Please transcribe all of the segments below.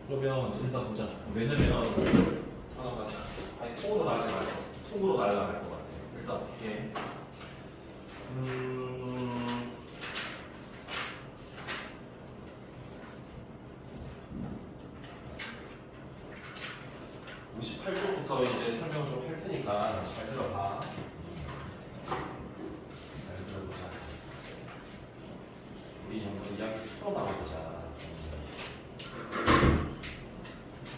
그러면 일단 보자. 왜냐면 하나 가자. 아니 통으로 날아갈 거. 통으로 날아갈 것 같아. 일단 어떻게? 58쪽부터 이제 설명 좀 할 테니까 잘 들어봐. 잘 들어보자. 우리 한번 이야기 풀어 나가보자.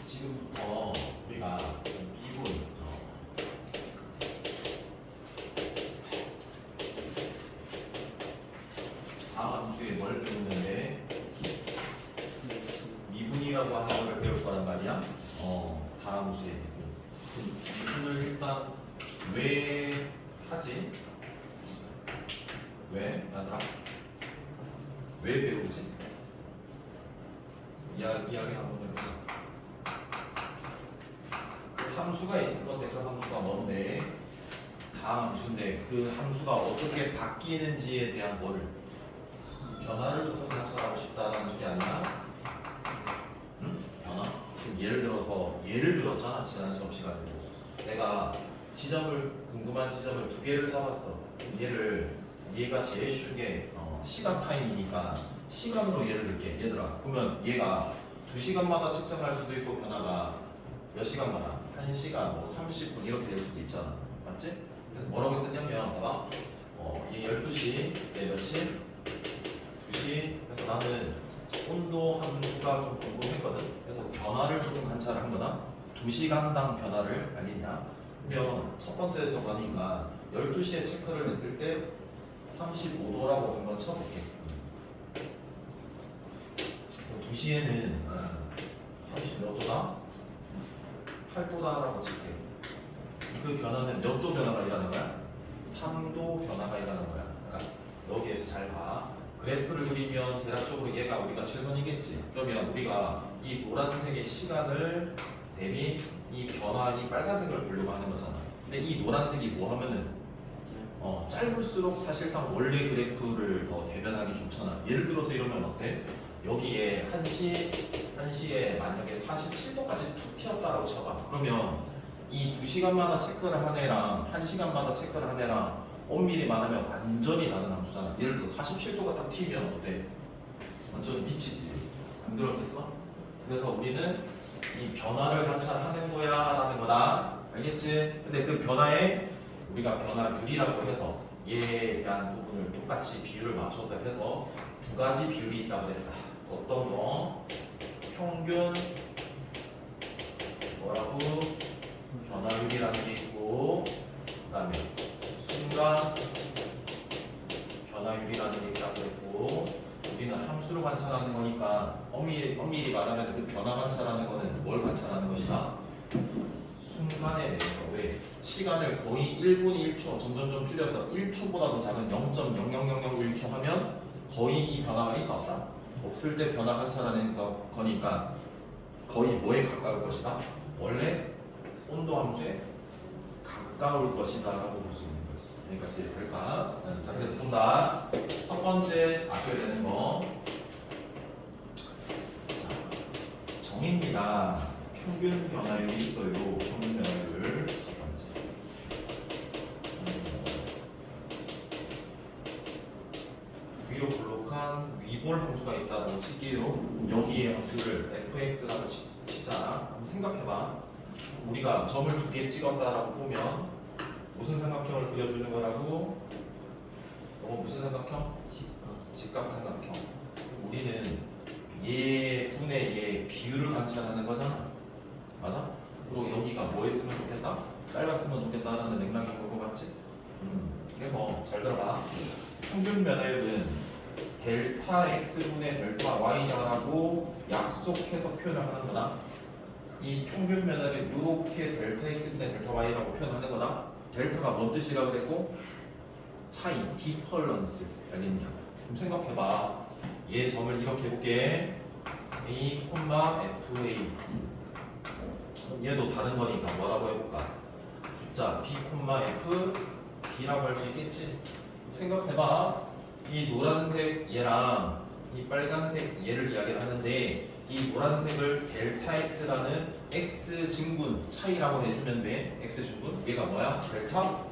지금부터 우리가 미분 함수의 뭘 배우는데 미분이라고 하는 걸 배울 거란 말이야. 다함수의 미분. 미분을 일단 왜 하지? 왜? 얘들아? 왜 배우지? 이야기 한번 해보자. 그 함수가 있을 건데 그 함수가 뭔데? 다함수인데 그 함수가 어떻게 바뀌는지에 대한 거를 변화를 조금 관찰하고 싶다라는 소리 아니야? 응? 변화? 지금 예를 들었잖아 지난 수업 시간에도 내가 궁금한 지점을 두 개를 잡았어. 얘가 제일 쉬운 게 시간 타임이니까 시간으로 예를 들게. 얘들아 그러면 얘가 2시간마다 측정할 수도 있고 변화가 몇 시간마다 1시간 뭐 30분 이렇게 될 수도 있잖아. 맞지? 그래서 뭐라고 했었냐면 봐봐 얘 12시 얘 몇 시? 2시. 그래서 나는 온도 함수가 좀 궁금했거든. 그래서 변화를 조금 관찰한 거나 2시간당 변화를 알겠냐? 그러면 첫 번째에서 가니까 12시에 체크를 했을 때 35도라고 한번 쳐볼게. 2시에는 30몇 도다? 8도다라고 칠게. 그 변화는 몇 도 변화가 일어나는 거야? 3도 변화가 일어나는 거야. 그러니까 여기에서 잘 봐. 그래프를 그리면 대략적으로 얘가 우리가 최선이겠지. 그러면 우리가 이 노란색의 시간을 대비 이 변화, 이 빨간색을 보려고 하는 거잖아. 근데 이 노란색이 뭐 하면은 짧을수록 사실상 원래 그래프를 더 대변하기 좋잖아. 예를 들어서 이러면 어때? 여기에 1시에 만약에 47도까지 툭 튀었다라고 쳐봐. 그러면 이 2시간마다 체크를 한 애랑 1시간마다 체크를 한 애랑 엄밀히 말하면 완전히 다른 함수잖아. 예를 들어서 47도가 딱 튀면 어때? 완전 미치지. 안 그렇겠어? 그래서 우리는 이 변화를 관찰하는 거야 라는 거다. 알겠지? 근데 그 변화에 우리가 변화율이라고 해서 얘에 대한 부분을 똑같이 비율을 맞춰서 해서 두 가지 비율이 있다고 그랬다. 어떤 거? 평균 뭐라고? 변화율이라는 게 있고 그 다음에 순간 변화율이라는 게 있다고 했고 우리는 함수를 관찰하는 거니까 엄밀히 말하면 그 변화 관찰하는 거는 뭘 관찰하는 것이다? 순간에 대해서. 왜? 시간을 거의 1분 1초 점점점 줄여서 1초보다도 작은 0.00001초 하면 거의 이 변화가 있다 없다? 없을 때 변화 관찰하는 거니까 거의 뭐에 가까울 것이다? 원래 온도 함수에 가까울 것이다 라고 볼 수 있는 거지. 여기까지 될까? 자 그래서 본다. 첫 번째 아셔야 되는 거 정입니다. 평균 변화율이 있어요. 평균 변화율 첫 번째. 위로 볼록한 위볼 함수가 있다고 칠게요. 여기에 함수를 fx라고 치자. 한번 생각해봐. 우리가 점을 두 개 찍었다라고 보면 무슨 삼각형을 그려주는 거라고? 무슨 삼각형? 직각삼각형. 우리는 얘 분의 얘 비율을 관찰하는 거잖아. 맞아? 그리고 여기가 뭐 했으면 좋겠다? 짧았으면 좋겠다라는 맥락인 거고 맞지? 그래서 잘 들어봐. 평균 변화율은 델타 x분의 델타 y다라고 약속해서 표현을 하는 거다. 이 평균 변화를 이렇게 델타 x분의 델타 y라고 표현하는 거다. 델타가 뭔 뜻이라 그랬고? 차이, 디퍼런스. 알겠냐? 그럼 생각해봐. 얘 점을 이렇게 해볼게. a, fa. 얘도 다른 거니까 뭐라고 해볼까? 숫자 b, f, b라고 할 수 있겠지? 생각해봐. 이 노란색 얘랑 이 빨간색 얘를 이야기를 하는데 이 노란색을 델타 x라는 x 증분 차이라고 해주면 돼. x 증분. 얘가 뭐야? 델타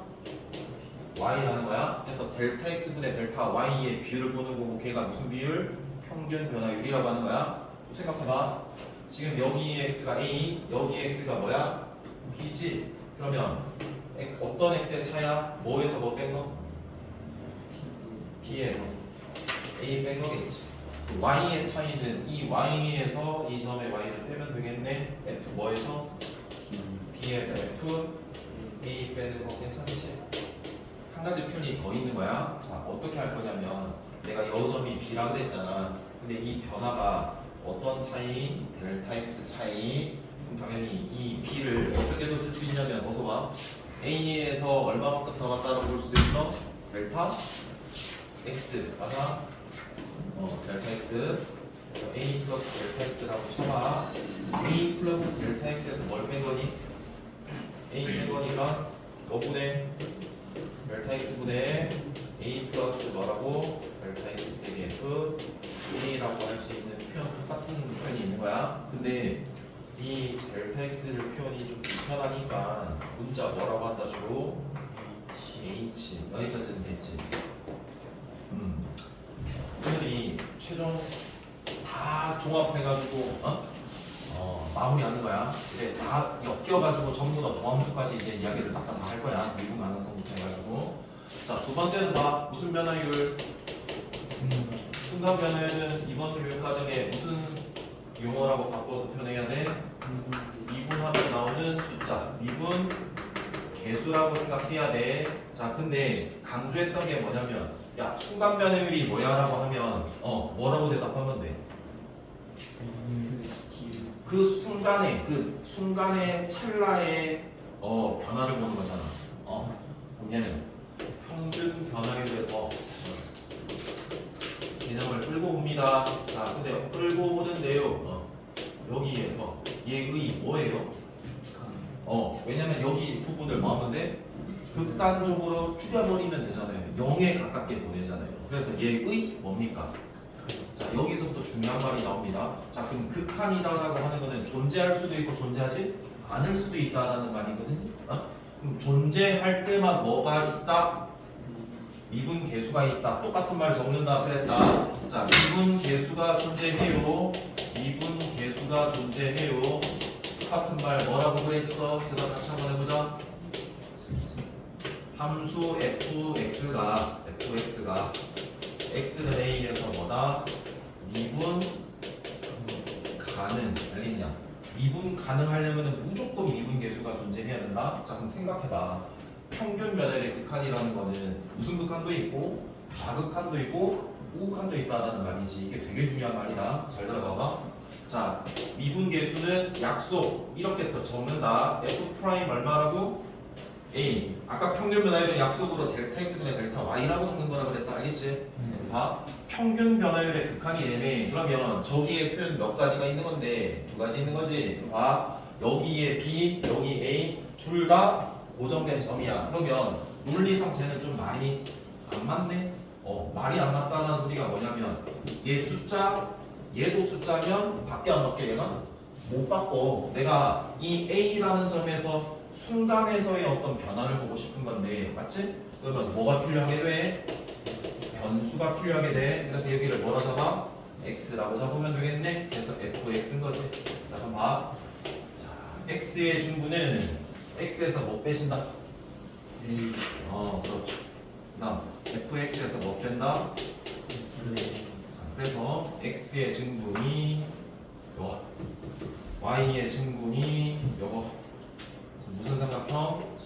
y라는 거야. 그래서 델타 x분의 델타 y의 비율을 보는 거고 걔가 무슨 비율? 평균 변화율이라고 하는 거야. 생각해봐. 지금 여기 x가 a, 여기 x가 뭐야? b지. 그러면 어떤 x의 차야? 뭐에서 뭐 뺀 거? b에서 a 뺀 거겠지. y의 차이는 이 y에서 이 점의 y를 빼면 되겠네. f 뭐에서? b에서 f a 빼는 거 괜찮지? 한 가지 표현이 더 있는 거야. 자, 어떻게 할 거냐면 내가 이 점이 b라 그랬잖아. 근데 이 변화가 어떤 차이? 델타 x 차이. 그럼 당연히 이 b를 어떻게도 쓸 수 있냐면 어서 봐. a에서 얼마만큼 더 갔다라고 볼 수도 있어? 델타 x 맞아? 델타 x. 그래서 a 플러스 델타 x라고 쳐봐. a 플러스 델타 x에서 뭘 뺀 거니? a 뺀 거니까 너분의 델타 x분의 a 플러스 뭐라고? 델타 x 빼기 f a라고 할 수 있는 표현 똑같은 표현이 있는 거야. 근데 이 델타 x를 표현이 좀 불편하니까 문자 뭐라고 한다 주로? h 여기까지는 됐지. 오늘이 최종 다 종합해가지고 마무리하는 거야. 근데 다 엮여가지고 전부 다 도함수까지 이제 이야기를 싹 다 할 거야. 미분 가능성부터 해가지고. 자, 두 번째는 봐. 무슨 변화율? 순간 변화율은 이번 교육 과정에 무슨 용어라고 바꿔서 표현해야 돼? 미분하면 나오는 숫자. 미분 개수라고 생각해야 돼. 자, 근데 강조했던 게 뭐냐면 야, 순간 변화율이 뭐야? 라고 하면 뭐라고 대답하면 돼? 그 순간의 찰나의 변화를 보는 거잖아. 그럼 얘는 평균 변화율에서 개념을 끌고 봅니다. 자, 근데 끌고 오는데요. 여기에서 얘의 뭐예요? 왜냐면 여기 부분을 뭐 하면 돼? 극단적으로 줄여버리면 되잖아요. 0에 가깝게 보내잖아요. 그래서 얘의 뭡니까? 자, 여기서부터 중요한 말이 나옵니다. 자, 그럼 극한이다라고 하는 거는 존재할 수도 있고 존재하지 않을 수도 있다라는 말이거든요. 그럼 존재할 때만 뭐가 있다? 미분 개수가 있다. 똑같은 말 적는다 그랬다. 자, 미분 개수가 존재해요. 미분 개수가 존재해요. 똑같은 말 뭐라고 그랬어? 그거 같이 한번 해보자. 함수 fx가 x는 a에서 뭐다? 미분 가능 알겠냐? 미분 가능하려면 무조건 미분 개수가 존재해야 된다. 자, 그럼 생각해봐. 평균 변화율의 극한이라는 거는 무슨 극한도 있고 좌극한도 있고 우극한도 있다라는 말이지. 이게 되게 중요한 말이다. 잘 들어봐봐. 자, 미분 개수는 약속 이렇게 적는다. f 프라임 얼마라고? a. 아까 평균 변화율은 약속으로 델타 x분의 델타 y라고 적는 거라 그랬다. 알겠지? 봐. 평균 변화율의 극한이라며. 그러면 저기에 표현 몇 가지가 있는 건데 두 가지 있는 거지. 봐. 여기에 b, 여기 a 둘 다 고정된 점이야. 그러면 논리상 쟤는 좀 말이 안 맞네. 말이 안 맞다는 소리가 뭐냐면 얘 숫자, 얘도 숫자면 밖에 안 바뀌어 얘가? 못 바꿔. 내가 이 a라는 점에서 순간에서의 어떤 변화를 보고 싶은 건데 맞지? 그러면 뭐가 필요하게 돼? 변수가 필요하게 돼. 그래서 여기를 뭐라 잡아? x라고 잡으면 되겠네. 그래서 fx인 거지. 자, 그럼 봐. 자, x의 중분은 x에서 뭐 빼신다? 그렇죠. 그다음 fx에서 뭐 뺀다? 자, 그래서 x의 증분이 요거, y의 증분이 요거. 그래서 무슨 삼각형?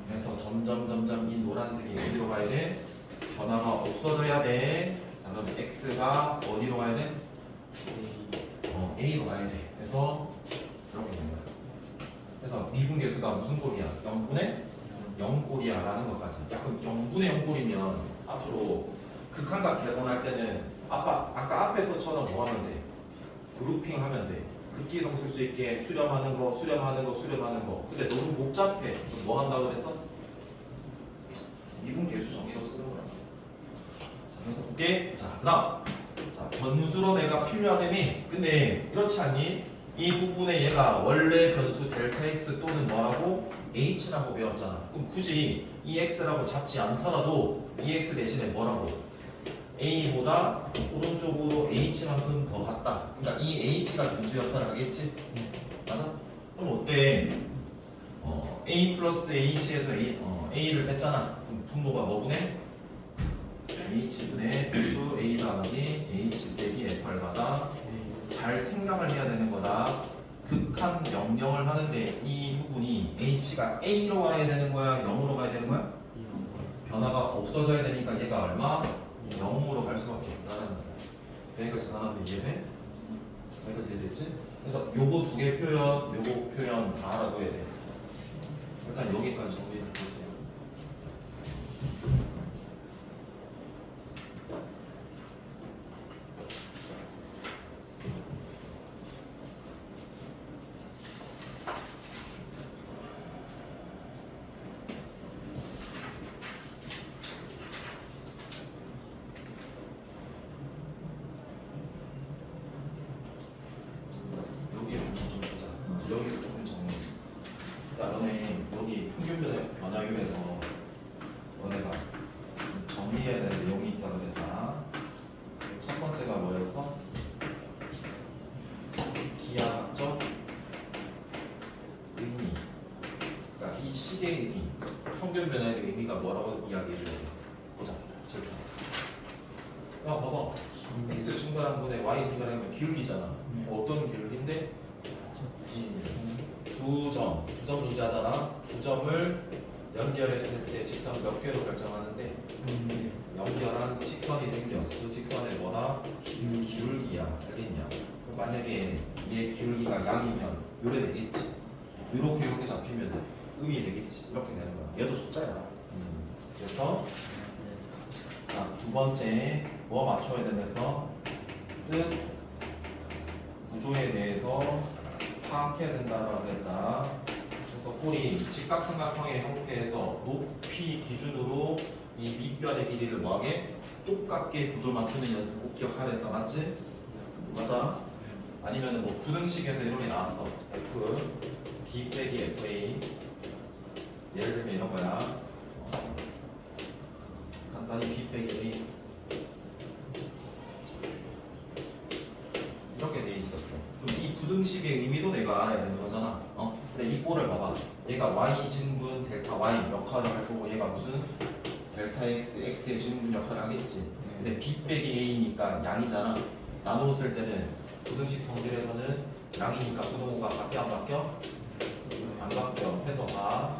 그래서 점점 이 노란색이 어디로 가야 돼? 변화가 없어져야 돼. 자, 그럼 x가 어디로 가야 돼? a로 가야 돼. 그래서 이렇게 되는 거야. 그래서 미분 개수가 무슨 꼴이야? 0분의 0꼴이야 라는 것까지. 야, 그럼 0분의 0꼴이면 앞으로 극한각 계산할 때는 아까 앞에서처럼 뭐 하면 돼? 그룹핑 하면 돼. 극기성 쓸 수 있게 수렴하는 거. 근데 너무 복잡해. 그럼 뭐 한다고 그랬어? 미분 개수 정의로 쓰는 거야. 자, 그래서 볼게. 자, 그다음. 자, 자, 변수로 내가 필요하다니. 근데 이렇지 않니? 이 부분에 얘가 원래 변수 델타 x 또는 뭐라고? h라고 배웠잖아. 그럼 굳이 이 x라고 잡지 않더라도 이 x 대신에 뭐라고? a보다 오른쪽으로 h만큼 더 같다. 그러니까 이 h가 변수 역할을 하겠지? 맞아? 그럼 어때? a 플러스 h에서 a를 뺐잖아. 그럼 분모가 뭐분해? h분의 f a 더하기 h 빼기 f를 받아. 잘 생각을 해야 되는 거다. 극한 명령을 하는데 이 부분이 h가 a로 가야 되는 거야? 0으로 가야 되는 거야? 변화가 없어져야 되니까 얘가 얼마? 0으로 갈 수밖에 없다는 거야. 여기까지 하나 더 이해돼? 여기까지 이해됐지? 그래서 요거 두 개 표현, 요거 표현 다 알아둬야 돼. 일단 여기까지 정리를 해보세요. 여기서 조금 정리. 야, 너네 여기 평균 변화율에서 너네가 정리해야 되는 내용이 있다고 그랬다. 첫 번째가 뭐였어? 기하학적 의미. 그러니까 이 식의 의미, 평균 변화율의 의미가 뭐라고 이야기해줘야 돼. 보자. 질문. 야, 봐봐. x 증가한 분에 y 증가한 건 기울기잖아. 어떤 기울기인데? 두 점 존재하잖아. 두 점을 연결했을 때 직선 몇 개로 결정하는데 연결한 직선이 생겨. 그 직선의 뭐다? 기울기야. 알겠냐? 만약에 얘 기울기가 양이면 요래 되겠지. 이렇게 잡히면 음이 되겠지. 이렇게 되는 거야. 얘도 숫자야. 그래서 두 번째 뭐 맞춰야 되면서 뜻 구조에 대해서 파악해야 된다라고 했다. 그래서 꼴이 직각삼각형의 형태에서 높이 기준으로 이 밑변의 길이를 뭐하게? 똑같게 구조 맞추는 연습 꼭 기억하려 했다. 맞지? 맞아? 아니면 뭐 부등식에서 이런 게 나왔어. f b 빼기 fa 예를 들면 이런 거야. 간단히 b 빼기 a 이렇게 돼 있었어. 그럼 이 부등식의 의미도 내가 알아야 되는 거잖아. 근데 이 꼴을 봐봐. 얘가 y 증분 델타 y 역할을 할 거고 얘가 무슨 델타 x x의 증분 역할을 하겠지. 근데 b 빼기 a니까 양이잖아. 나누었을 때는 부등식 성질에서는 양이니까 부등호가 바뀌어 안 바뀌어? 안 바뀌어. 해서 봐.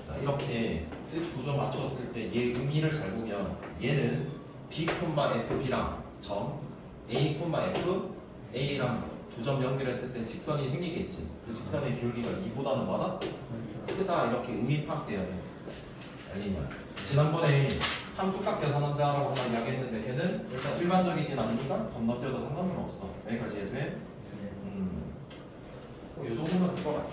자, 이렇게 뜻 구조 맞췄을 때 얘 의미를 잘 보면 얘는 b, fb랑 점 a, f a랑 두 점 연결했을 때 직선이 생기겠지. 그 직선의 기울기가 2보다는 뭐다? 크다. 이렇게 의미 파악돼야 돼. 알겠냐? 지난번에 함수값 계산한다라고 하나 이야기했는데 걔는 일단 일반적이진 않으니까 건너뛰어도 상관은 없어. 여기까지 해도 이 정도면 될 것 같아.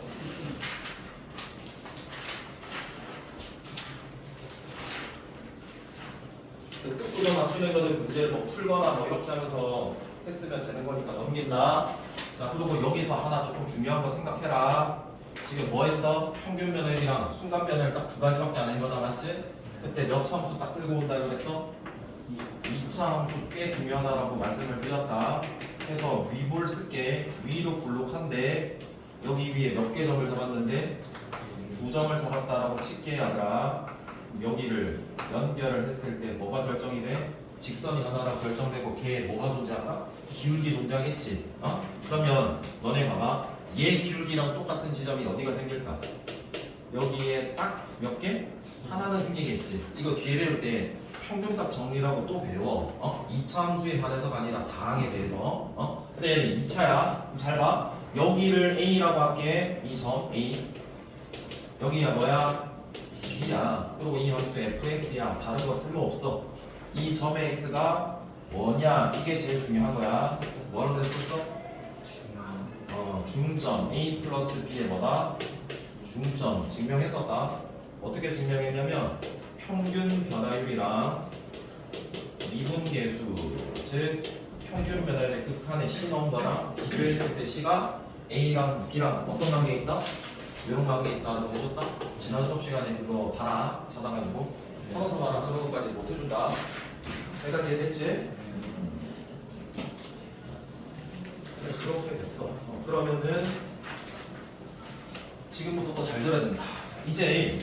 뜻구조 맞추는 거는 문제를 뭐 풀거나 뭐 이렇게 하면서 했으면 되는 거니까 넘긴다. 자, 그리고 여기서 하나 조금 중요한 거 생각해라. 지금 뭐 했어? 평균 변화율이랑 순간 변화율 딱 두 가지밖에 안 한 거다. 맞지? 그때 몇 차 함수 딱 끌고 온다 그랬어? 2차 함수 꽤 중요하다라고 말씀을 드렸다. 해서 위볼 쓸게. 위로 볼록한데 여기 위에 몇 개 점을 잡았는데 두 점을 잡았다라고 칠게 하더라. 여기를 연결을 했을 때 뭐가 결정이 돼? 직선이 하나라 결정되고 걔에 뭐가 존재할까? 기울기 존재하겠지. 그러면 너네 봐봐. 얘 기울기랑 똑같은 지점이 어디가 생길까? 여기에 딱 몇 개? 하나는 생기겠지. 이거 뒤에 배울 때 평균값 정리라고 또 배워. 2차 함수에 관해서가 아니라 다항에 대해서. 근데 얘는 2차야. 잘 봐. 여기를 A라고 할게. 이 점 A. 여기가 뭐야? B야. 그리고 이 함수 fx야. 다른 거 쓸모없어. 이 점의 x가 뭐냐? 이게 제일 중요한 거야. 그래서 뭐라고 했었어? 중점 a 플러스 b의 뭐다? 중점 증명했었다. 어떻게 증명했냐면 평균 변화율이랑 미분계수 즉 평균 변화율의 극한에 C 넣은 거랑 비교했을 때 C가 A랑 B랑 어떤 관계에 있다? 이런 관계에 있다고 해줬다? 지난 수업 시간에 그거 봐라 찾아가지고 찾아서 봐라 그런 것까지 못 해준다. 여기까지 이해됐지? 네, 그렇게 됐어. 그러면은 지금부터 더 잘 들어야 된다. 자, 이제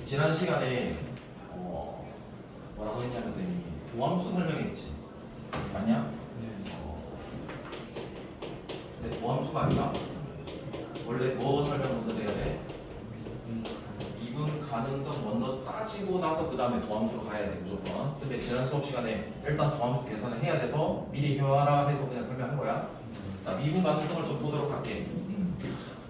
지난 시간에 뭐라고 했냐면 선생님이 도함수 설명했지. 맞냐? 근데 도함수가 아니라 원래 뭐 설명 먼저 돼야 돼? 미분 가능성 먼저 따지고 나서 그 다음에 도함수로 가야 돼 무조건. 근데 지난 수업 시간에 일단 도함수 계산을 해야 돼서 미리 해와라 해서 그냥 설명한 거야. 자, 미분 가능성을 좀 보도록 할게.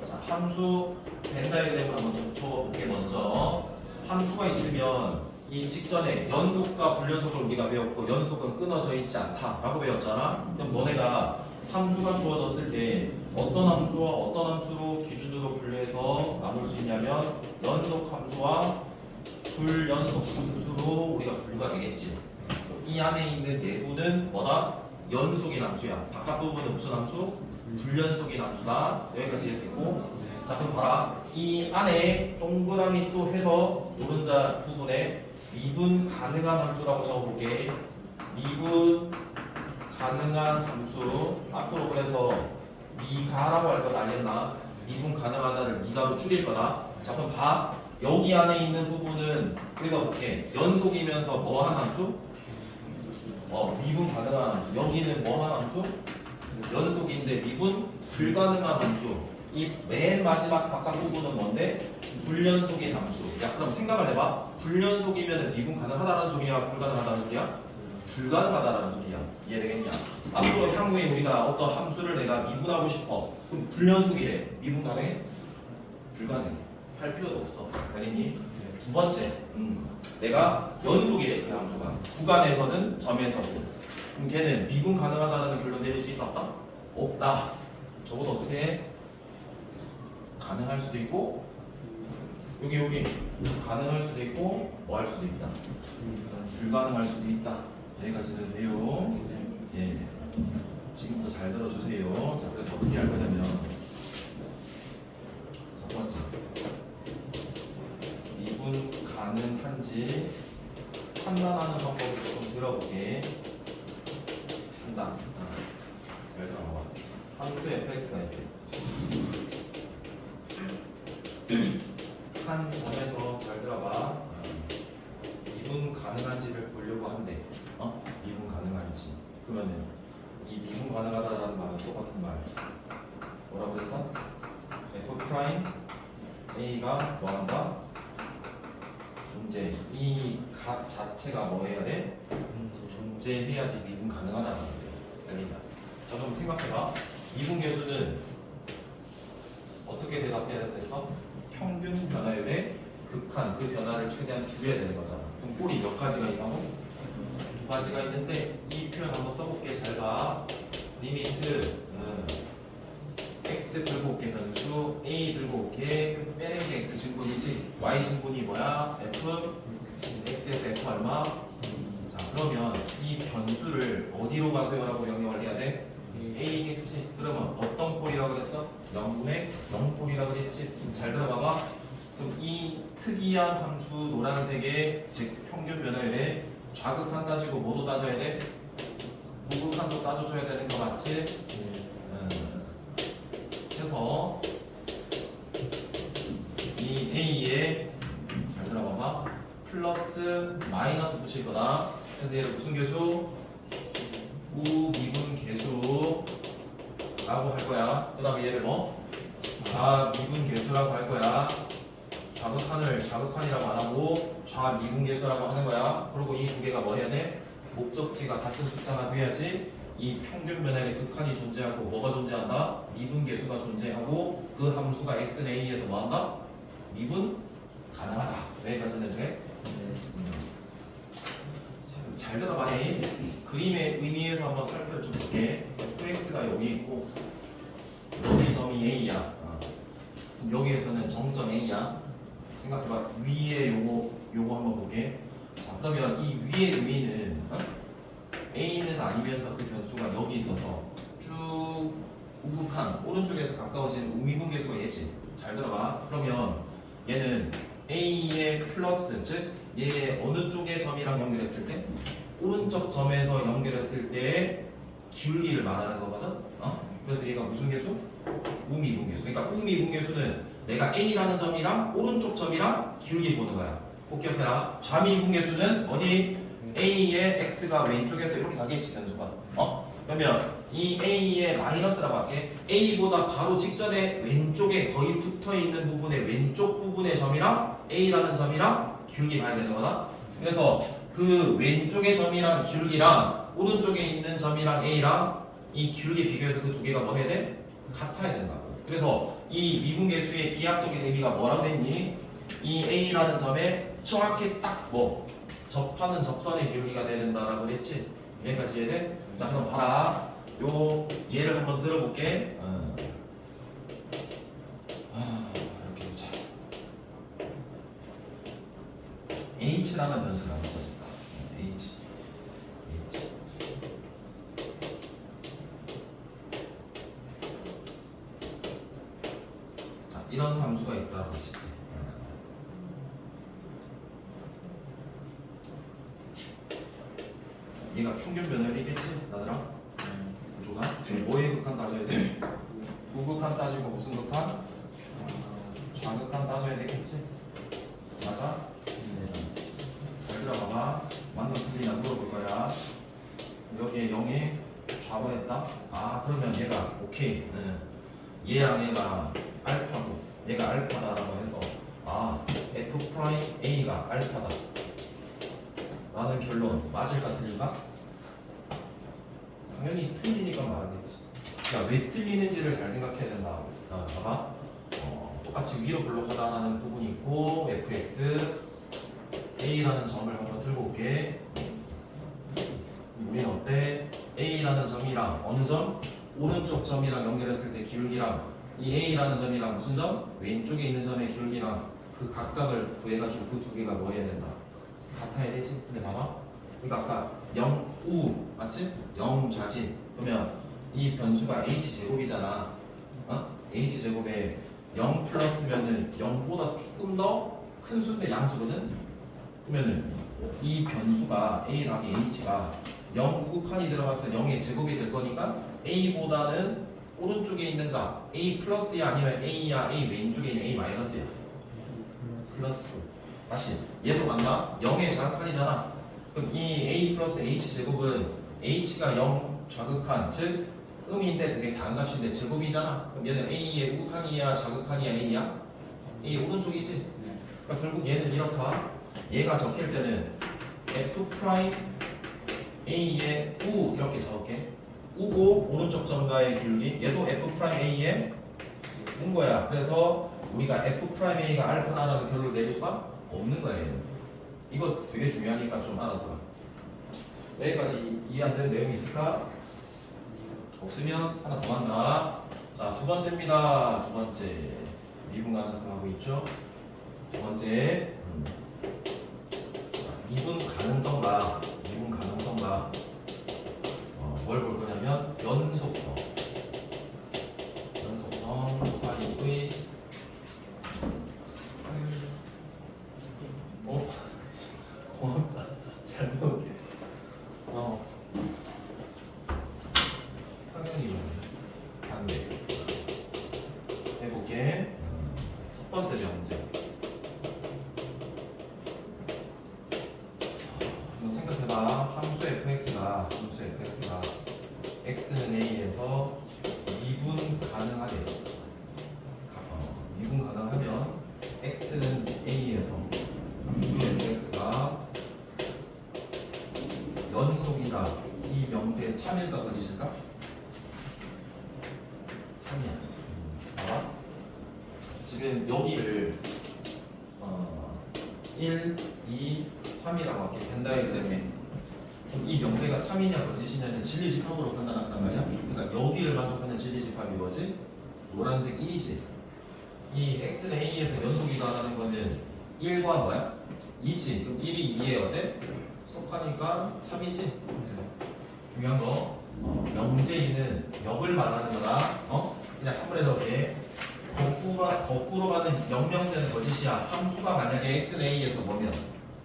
자, 함수 벤 다이어그램을 한번 좀 적어볼게. 먼저 함수가 있으면 이 직전에 연속과 불연속을 우리가 배웠고 연속은 끊어져 있지 않다라고 배웠잖아. 그럼 너네가 함수가 주어졌을 때 어떤 함수와 어떤 함수로 기준으로 분류해서 나눌 수 있냐면 연속 함수와 불연속 함수로 우리가 분류가 되겠지. 이 안에 있는 내부는 뭐다? 연속인 함수야. 바깥 부분은 무슨 함수? 불연속인 함수다. 여기까지 이해됐고, 자 그럼 봐라. 이 안에 동그라미 또 해서 노른자 부분에 미분 가능한 함수라고 적어볼게. 미분 가능한 함수. 앞으로 그래서 미가라고 할 거다. 알겠나? 미분 가능하다를 미가로 줄일 거다. 자 그럼 봐. 여기 안에 있는 부분은 읽어볼게. 연속이면서 뭐한 함수? 미분 가능한 함수. 여기는 뭐한 함수? 연속인데 미분 불가능한 함수. 이 맨 마지막 바깥 부분은 뭔데? 불연속인 함수. 야 그럼 생각을 해봐. 불연속이면 미분 가능하다는 소리야? 불가능하다는 소리야? 불가능하다는 소리야. 이해되겠냐? 앞으로 향후에 우리가 어떤 함수를 내가 미분하고 싶어. 그럼 불연속이래. 미분 가능해? 불가능해. 할 필요도 없어. 알겠니? 두 번째, 내가 연속이래. 그 함수가 구간에서는 점에서도. 그럼 걔는 미분 가능하다는 결론 내릴 수 있다 없다? 없다. 적어도 어떻게 해? 가능할 수도 있고 여기 가능할 수도 있고 뭐 할 수도 있다. 불가능할 수도 있다. 여기까지는 돼요. 예. 지금부터 잘 들어주세요. 자 그래서 어떻게 할 거냐면 첫 번째 미분 가능한지 판단하는 방법을 조금 들어볼게. 판단. 잘 들어봐. 함수 fx가 있대. 한 점에서 잘 들어봐. 미분 가능한지를 보려고 한대. 미분 가능한지. 그러면은 이 미분 가능하다라는 말은 똑같은 말. 뭐라고 그랬어? f 프라임 a가 뭐한다? 존재. 이 값 자체가 뭐 해야 돼? 존재해야지 미분 가능하다는 거야. 알겠냐? 자 그럼 생각해봐. 미분 계수는 어떻게 대답해야 됐어? 평균 변화율의 극한, 그 변화를 최대한 줄여야 되는 거잖아. 그럼 꼴이 몇 가지가 있다고? 두 가지가 있는데 이 표현 한번 써볼게. 잘 봐. 리미트 x 들고 올게. 변수 a 들고 올게. 빼는 게 x 증분이지. y 증분이 뭐야? f x에서 f 얼마? 자 그러면 이 변수를 어디로 가세요라고 명령을 해야 돼? a겠지. 그러면 어떤 꼴이라고 그랬어? 0분의 0꼴이라고 그랬지. 잘 들어봐봐. 그럼 이 특이한 함수 노란색의 즉 평균 변화율에 좌극한 따지고 뭐도 따져야 돼? 우극한도 따져줘야 되는 거 맞지? 해서 이 a에 잘 들어봐봐. 플러스 마이너스 붙일 거다. 그래서 얘를 무슨 계수? 우미분 계수라고 할 거야. 그 다음에 얘를 뭐? 좌미분 계수라고 할 거야. 좌극한을 좌극한이라고 안 하고 좌미분 계수라고 하는 거야. 그리고 이 두 개가 뭐 해야 돼? 목적지가 같은 숫자가 돼야지 이 평균 변화의 극한이 존재하고 뭐가 존재한다? 미분 계수가 존재하고 그 함수가 x는 a에서 뭐 한다? 미분 가능하다. 여기까지는 돼? 잘 들어봐니. 그림의 의미에서 한번 살펴를 좀 볼게. fx가 여기 있고 여기 점이 a야. 여기에서는 정점 a야. 생각해봐. 위에 요거 한번 볼게. 자 그러면 이 위의 의미는 A는 아니면서 그 변수가 여기 있어서 쭉 우극한 오른쪽에서 가까워지는 우미분계수가 얘지. 잘 들어봐. 그러면 얘는 A의 플러스, 즉 얘의 어느 쪽의 점이랑 연결했을 때 오른쪽 점에서 연결했을 때의 기울기를 말하는 거거든. 그래서 얘가 무슨 계수? 우미분계수. 그러니까 우미분계수는 내가 A라는 점이랑 오른쪽 점이랑 기울기 보는 거야. 꼭 기억해라. 좌미분계수는 어디? A의 X가 왼쪽에서 이렇게 가겠지, 변수가. 그러면 이 A의 마이너스라고 할게. A보다 바로 직전에 왼쪽에 거의 붙어 있는 부분의 왼쪽 부분의 점이랑 A라는 점이랑 기울기 봐야 되는 거다. 그래서 그 왼쪽의 점이랑 기울기랑 오른쪽에 있는 점이랑 A랑 이 기울기 비교해서 그 두 개가 뭐 해야 돼? 같아야 된다고. 그래서 이 미분계수의 기하학적인 의미가 뭐라고 했니? 이 A라는 점에 정확히 딱 뭐 접하는 접선의 기울기가 돼야 된다라고 그랬지? 여기까지 이해돼? 자, 그럼 봐라. 요 예를 한번 들어볼게. 이렇게 보자. H라는 변수가 한번 써줄까? H. 자, 이런 함수가 있다고 칠게. 얘가 평균 변열이겠지, 나들아? 구조가 뭐의 극한 따져야 돼? 우극한 따지고 무슨 극한? 좌극한 따져야 되겠지? 맞아? 잘 들어봐봐. 맞나 틀리나 물어볼 거야. 여기에 0이 좌우했다? 그러면 얘가 오케이. 얘랑 얘가 알파고 얘가 알파다라고 해서 F'A가 알파다 라는 결론 맞을까 틀릴까? 당연히 틀리니까 말하겠지. 야, 왜 틀리는지를 잘 생각해야 된다. 봐봐. 똑같이 위로 블록하다라는 부분이 있고 fx a라는 점을 한번 들고 올게. 우리는 어때? a라는 점이랑 어느 점? 오른쪽 점이랑 연결했을 때 기울기랑 이 a라는 점이랑 무슨 점? 왼쪽에 있는 점의 기울기랑 그 각각을 구해가지고 그 두 개가 뭐 해야 된다? 같아야 되지? 근데 봐봐. 그러니까 아까 0, 우 맞지? 0 좌진. 그러면 이 변수가 h제곱이잖아. h제곱에 0 플러스면은 0보다 조금 더 큰 수인데 양수거든? 그러면은 이 변수가 a 더하기 h가 0 우극한이 들어가서 0의 제곱이 될 거니까 a보다는 오른쪽에 있는가? a 플러스야 아니면 a야? a 왼쪽에 있는 a 마이너스야? 플러스. 다시 얘도 맞나? 0의 자극한이잖아. 그럼 이 a 플러스 h 제곱은 h가 0 좌극한 즉 음인데 되게 작은 값인데 제곱이잖아. 그럼 얘는 a의 우극한이야 좌극한이야 a야? a 오른쪽이지? 그러니까 결국 얘는 이렇다. 얘가 적힐 때는 f 프라임 a의 우 이렇게 적을게. 우고 오른쪽 점과의 기울기 얘도 f 프라임 a의 우인 거야. 그래서 우리가 f 프라임 a가 알파다라는 결론을 내릴 수가 없는 거야. 얘는. 이거 되게 중요하니까 좀 알아둬라. 여기까지 이해 안 되는 내용이 있을까? 없으면 하나 더 한다. 자, 두 번째입니다. 두 번째 미분 가능성 하고 있죠. 두 번째 미분 가능성과 뭘 볼 거냐면 연속성 사이의 고맙다. 잘못 상현이 반대 해볼게. 첫 번째 명제 한번 생각해봐. 함수 fx가 x는 a에서 미분 가능하대. 미분 가능하면 x는 a에서 함수 fx가 연속이다. 이 명제의 참일까 거짓일까? 참이야. 봐봐. 지금 여기를 1, 2, 3이라고 할게. 벤다이그램에 이 명제가 참이냐 거짓이냐는 진리집합으로 판단한단 말이야. 그러니까 여기를 만족하는 진리집합이 뭐지? 노란색 1이지. 이 x는 a에서 연속이다라는 거는 1과 뭐야? 2지. 그럼 1이 2에 어때? 속하니까 참이지. 중요한 거 명제인은 역을 말하는 거다. 그냥 한 번에 넣을게. 거꾸로 가는 역명제는 거짓이야. 함수가 만약에 x는 a에서 뭐면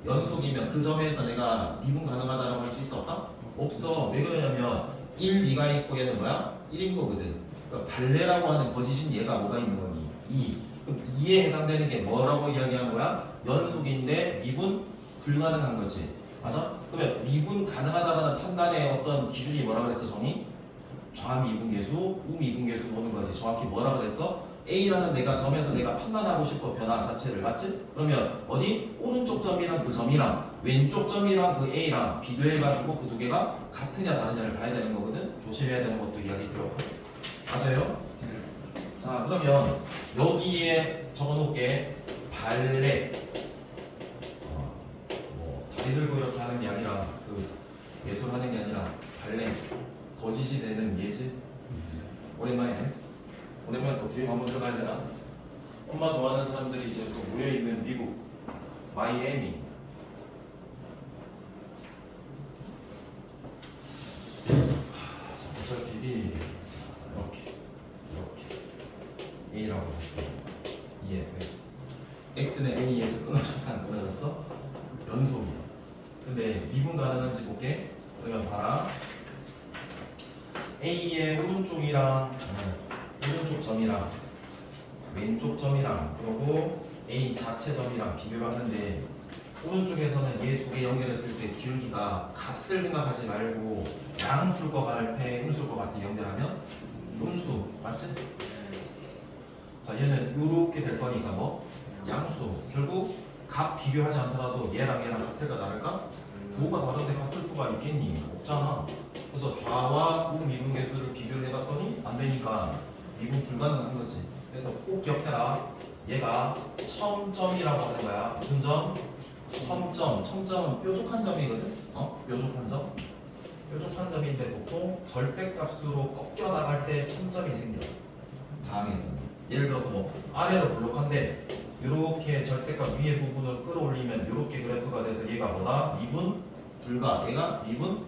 연속이면 그 점에서 내가 미분 가능하다라고 할 수 있다 없다? 없어. 왜 그러냐면 1, 2가 있고 얘는 뭐야? 1인 거거든. 그러니까 발레라고 하는 거짓인 얘가 뭐가 있는 거니? 2. 그럼 2에 해당되는 게 뭐라고 이야기하는 거야? 연속인데 미분 불가능한 거지. 맞아? 그러면 미분 가능하다라는 판단의 어떤 기준이 뭐라 그랬어, 정의? 좌미분계수, 우미분계수 보는 거지. 정확히 뭐라 그랬어? A라는 내가 점에서 내가 판단하고 싶어 변화 자체를 맞지? 그러면 어디? 오른쪽 점이랑 그 점이랑 왼쪽 점이랑 그 A랑 비교해가지고 그 두 개가 같으냐 다르냐를 봐야 되는 거거든. 조심해야 되는 것도 이야기 들었고. 맞아요? 자, 그러면 여기에 적어놓을게. 발레. 다리 들고 이렇게 하는 게 아니라 그 예술하는 게 아니라 발레. 거짓이 되는 예지. 오랜만이네. 오랜만에 더 뒤에 한번 들어가야 되나? 엄마 좋아하는 사람들이 이제 또 모여있는 미국 마이애미. 자, 어쩔 TV 이렇게 A라고 할게요. EFX. X는 A에서 끊어졌어 안 끊어졌어? 연속이야. 근데 미분 가능한지 볼게. 그러면 봐라. A의 오른쪽 점이랑 왼쪽 점이랑 그리고 A 자체 점이랑 비교를 하는데 오른쪽에서는 얘 두 개 연결했을 때 기울기가 값을 생각하지 말고 양수일 것 같아 음수일 것 같아 연결하면 음수 맞지? 자 얘는 요렇게 될 거니까 뭐 양수 결국 값 비교하지 않더라도 얘랑 같을까 다를까? 부호가 다른데 같을 수가 있겠니? 없잖아. 그래서 좌와 우미분계수를 비교를 해봤더니 안 되니까 미분 불가능한 거지. 그래서 꼭 기억해라. 얘가 첨점이라고 하는 거야. 무슨 점? 첨점. 첨점은 뾰족한 점이거든. 뾰족한 점. 뾰족한 점인데 보통 절대값으로 꺾여 나갈 때 첨점이 생겨. 다항에서는. 예를 들어서 뭐 아래로 블록한데 이렇게 절대값 위에 부분을 끌어올리면 이렇게 그래프가 돼서 얘가 뭐다? 미분 불가. 얘가 미분